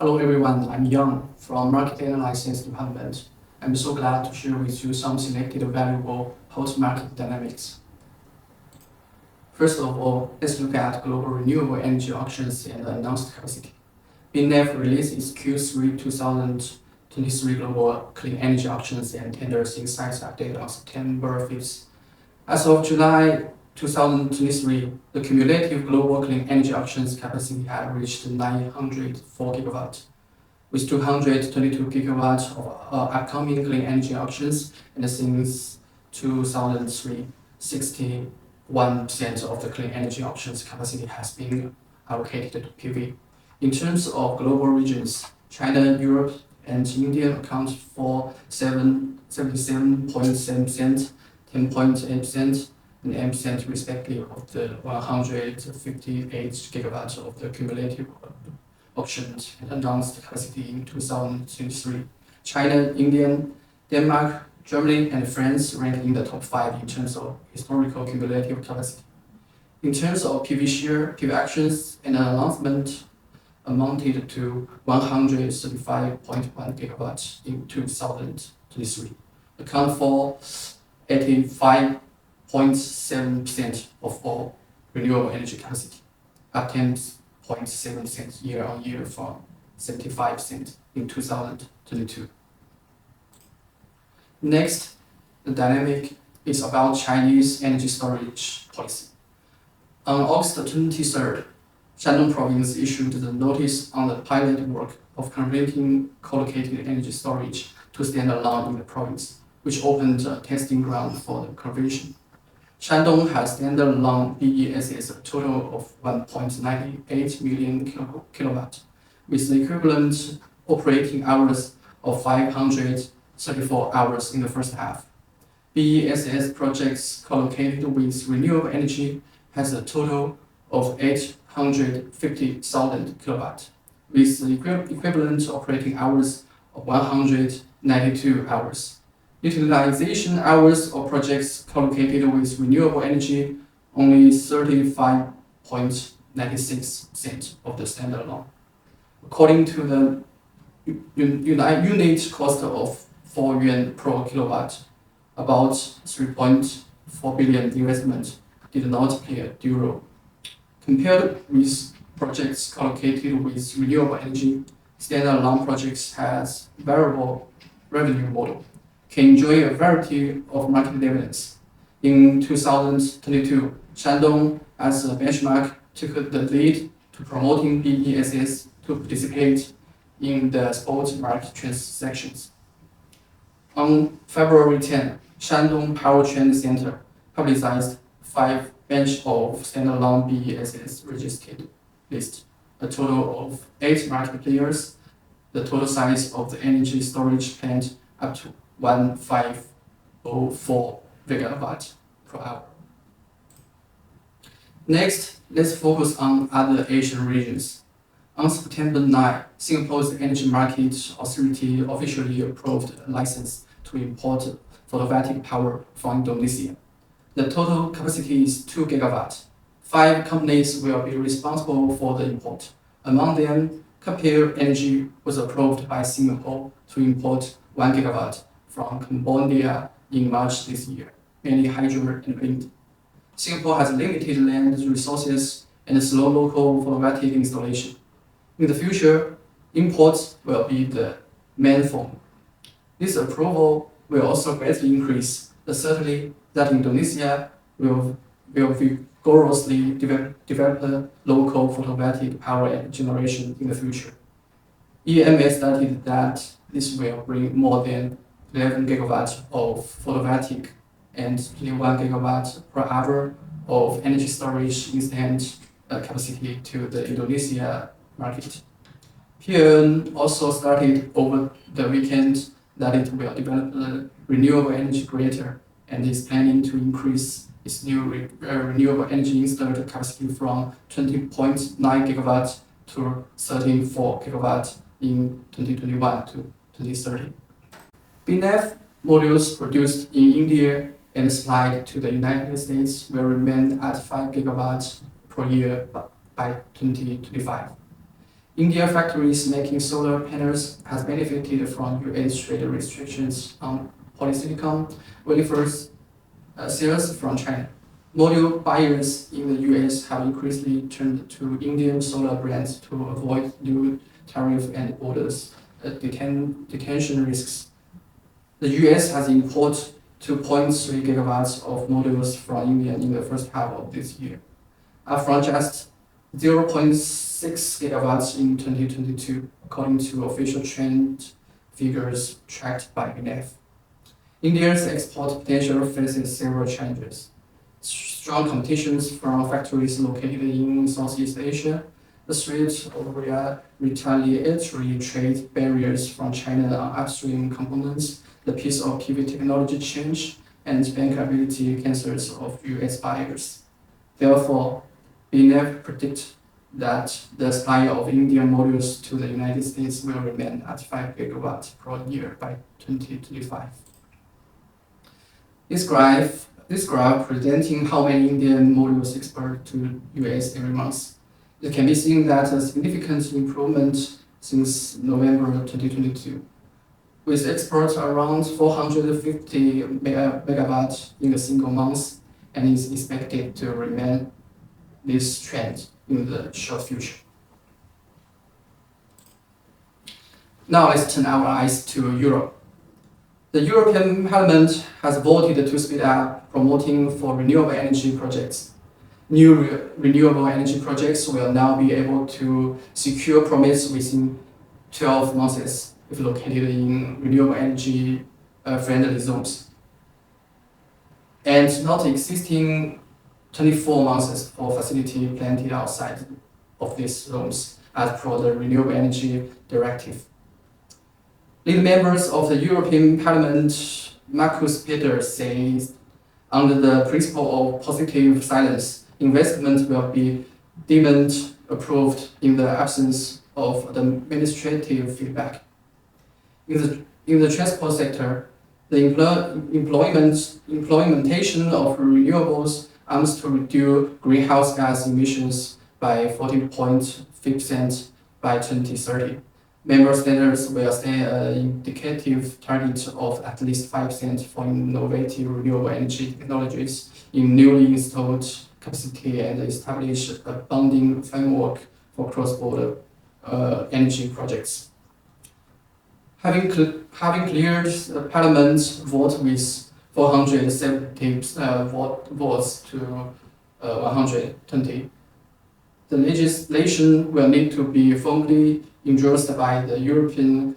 Hello everyone, I'm Yang from Market Analysis Department. I'm so glad to share with you some selected valuable post-market dynamics. First of all, let's look at global renewable energy auctions and announced capacity. BNEF released its Q3 2023 global clean energy auctions and tenders insights update on September 5th. As of July 2023, the cumulative global clean energy auctions capacity had reached 904 gigawatts, with 222 gigawatts of upcoming clean energy auctions, and since 2003, 61% of the clean energy auctions capacity has been allocated to PV. In terms of global regions, China, Europe, and India account for 77.7%, 10.8%, and 8% respectively of the 158 gigawatts of the cumulative auctions and announced capacity in 2023. China, India, Denmark, Germany, and France rank in the top 5 in terms of historical cumulative capacity. In terms of PV share, PV actions and announcement amounted to 135.1 gigawatts in 2023, account for 85.7% of all renewable energy capacity, up 10.7% year on year from 75% in 2022. Next, the dynamic is about Chinese energy storage policy. On August 23rd, Shandong Province issued the notice on the pilot work of converting co-located energy storage to stand alone in the province, which opened a testing ground for the conversion. Shandong has standalone BESS a total of 1.98 million kilowatt, with the equivalent operating hours of 534 hours in the first half. BESS projects co-located with renewable energy has a total of 850,000 kilowatt, with the equivalent operating hours of 192 hours. Utilization hours of projects co-located with renewable energy only 35.96% of the standalone. According to the unit cost of 4 yuan per kilowatt, about 3.4 billion investment did not play a due role. Compared with projects co-located with renewable energy, standalone projects has variable revenue model, can enjoy a variety of market dividends. In 2022, Shandong, as a benchmark, took the lead to promoting BESS to participate in the spot market transactions. On February 10, Shandong Power Trend Center publicized 5 bench of standalone BESS registered list, a total of 8 market players, the total size of the energy storage plant up to 1504 megawatt per hour. Next, let's focus on other Asian regions. On September 9, Singapore's Energy Market Authority officially approved a license to import photovoltaic power from Indonesia. The total capacity is 2 gigawatts. 5 companies will be responsible for the import. Among them, Capel Energy was approved by Singapore to import 1 gigawatt from Cambodia in March this year, mainly hydro and wind. Singapore has limited land resources and slow local photovoltaic installation. In the future, imports will be the main form. This approval will also greatly increase the certainty that Indonesia will vigorously develop local photovoltaic power generation in the future. EMA stated that this will bring more than 11 gigawatts of photovoltaic and 21 gigawatts per hour of energy storage instant capacity to the Indonesia market. PN also started over the weekend that it will develop a renewable energy greater and is planning to increase its new renewable energy installed capacity from 20.9 gigawatts to 13.4 gigawatts in 2021 to 2030. BNEF modules produced in India and supplied to the United States will remain at 5 gigawatts per year by 2025. India factories making solar panels has benefited from US trade restrictions on polysilicon wafers sales from China. Module buyers in the US have increasingly turned to Indian solar brands to avoid new tariff and borders detention risks. The US has imported 2.3 gigawatts of modules from India in the first half of this year, up from just 0.6 gigawatts in 2022, according to official trend figures tracked by BNEF. India's export potential faces several challenges. Strong competition from factories located in Southeast Asia, the threat of retaliatory trade barriers from China on upstream components, the pace of PV technology change, and bankability concerns of US buyers. Therefore, BNF predicts that the supply of Indian modules to the United States will remain at 5 gigawatts per year by 2025. This graph presenting how many Indian modules export to US every month. It can be seen that a significant improvement since November 2022, with exports around 450 megawatts in a single month, and is expected to remain this trend in the short future. Now let's turn our eyes to Europe. The European Parliament has voted to speed up promoting for renewable energy projects. New renewable energy projects will now be able to secure permits within 12 months if located in renewable energy friendly zones, and not existing 24 months for facility planted outside of these zones as per the Renewable Energy Directive. Lead members of the European Parliament, Markus Peter, says, under the principle of positive silence, investment will be deemed approved in the absence of administrative feedback. In the transport sector, the implementation of renewables aims to reduce greenhouse gas emissions by 14.5% by 2030. Member states will set an indicative target of at least 5% for innovative renewable energy technologies in newly installed capacity and establish a bonding framework for cross-border energy projects. Having cleared the Parliament's vote with 470 votes to 120, the legislation will need to be formally endorsed by the European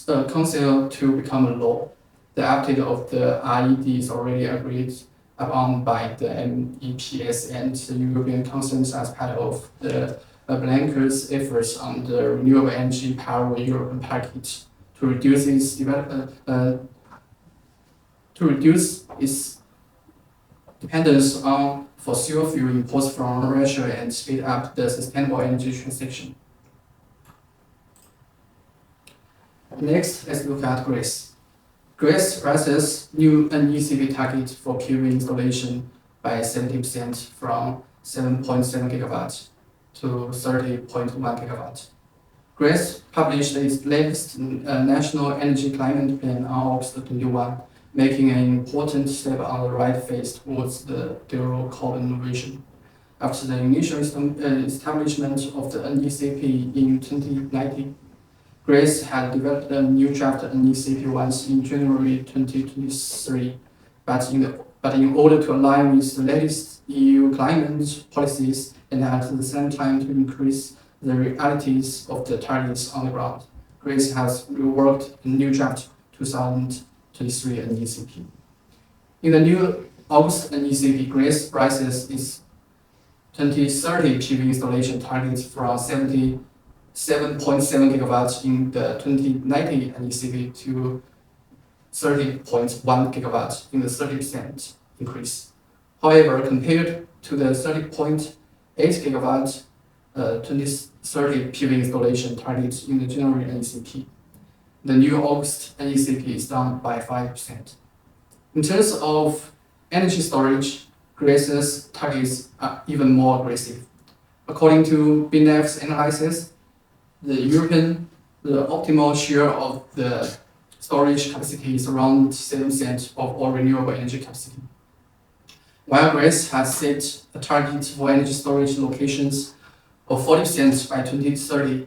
Council to become a law. The update of the RED is already agreed upon by the MEPs and the European Council as part of the Blanker's efforts on the renewable energy power European package to reduce its dependence on fossil fuel imports from Russia and speed up the sustainable energy transition. Next, let's look at Greece. Greece raises new NECP target for PV installation by 70% from 7.7 gigawatts to 30.1 gigawatts. Greece published its latest National Energy Climate Plan on August 21, making an important step on the right phase towards the zero carbon vision. After the initial establishment of the NECP in 2019, Greece had developed a new draft NECP once in January 2023, but in order to align with the latest EU climate policies and at the same time to increase the realities of the targets on the ground, Greece has reworked a new draft 2023 NECP. In the new August NECP, Greece raises its 2030 PV installation targets from 7.7 gigawatts in the 2019 NECP to 30.1 gigawatts in the 30% increase. However, compared to the 30.8 gigawatts 2030 PV installation targets in the January NECP, the new August NECP is down by 5%. In terms of energy storage, Greece's targets are even more aggressive. According to BNEF's analysis, the optimal share of the storage capacity is around 7% of all renewable energy capacity. While Greece has set a target for energy storage locations of 40% by 2030,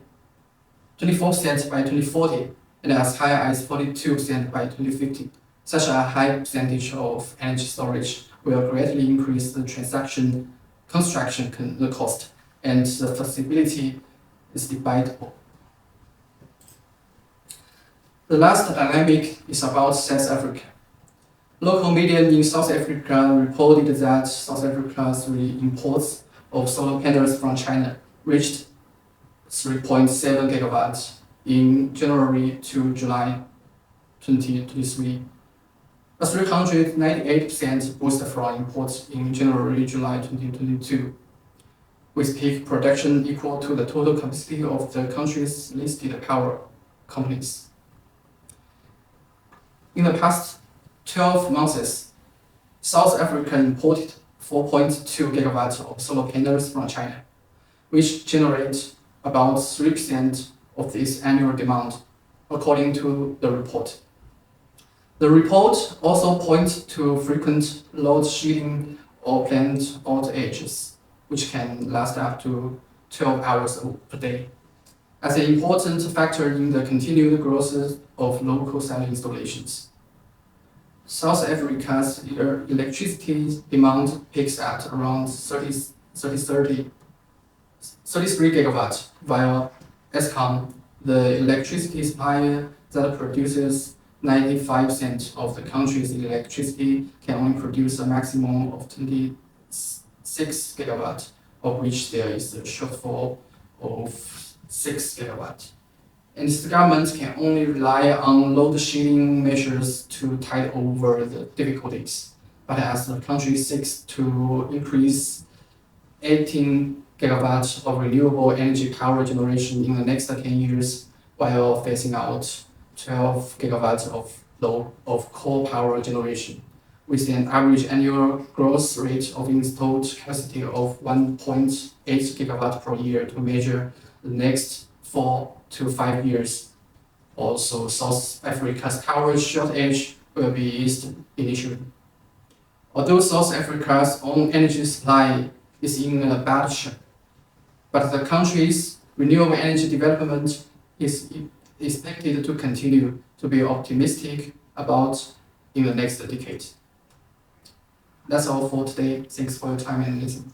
24% by 2040, and as high as 42% by 2050. Such a high percentage of energy storage will greatly increase the construction cost, and the feasibility is debatable. The last dynamic is about South Africa. Local media in South Africa reported that South Africa's imports of solar panels from China reached 3.7 gigawatts in January to July 2023, a 398% boost from imports in January-July 2022, with peak production equal to the total capacity of the country's listed power companies. In the past 12 months, South Africa imported 4.2 gigawatts of solar panels from China, which generates about 3% of this annual demand, according to the report. The report also points to frequent load shedding or planned outages, which can last up to 12 hours per day, as an important factor in the continued growth of local solar installations. South Africa's electricity demand peaks at around 33 gigawatts, while Eskom, the electricity supplier that produces 95% of the country's electricity, can only produce a maximum of 26 gigawatts, of which there is a shortfall of 6 gigawatts. And the government can only rely on load shedding measures to tide over the difficulties. But as the country seeks to increase 18 gigawatts of renewable energy power generation in the next 10 years, while phasing out 12 gigawatts of coal power generation, with an average annual growth rate of installed capacity of 1.8 gigawatts per year to measure the next 4 to 5 years. Also, South Africa's power shortage will be eased initially. Although South Africa's own energy supply is in a bad shape, but the country's renewable energy development is expected to continue to be optimistic about in the next decade. That's all for today. Thanks for your time and listening.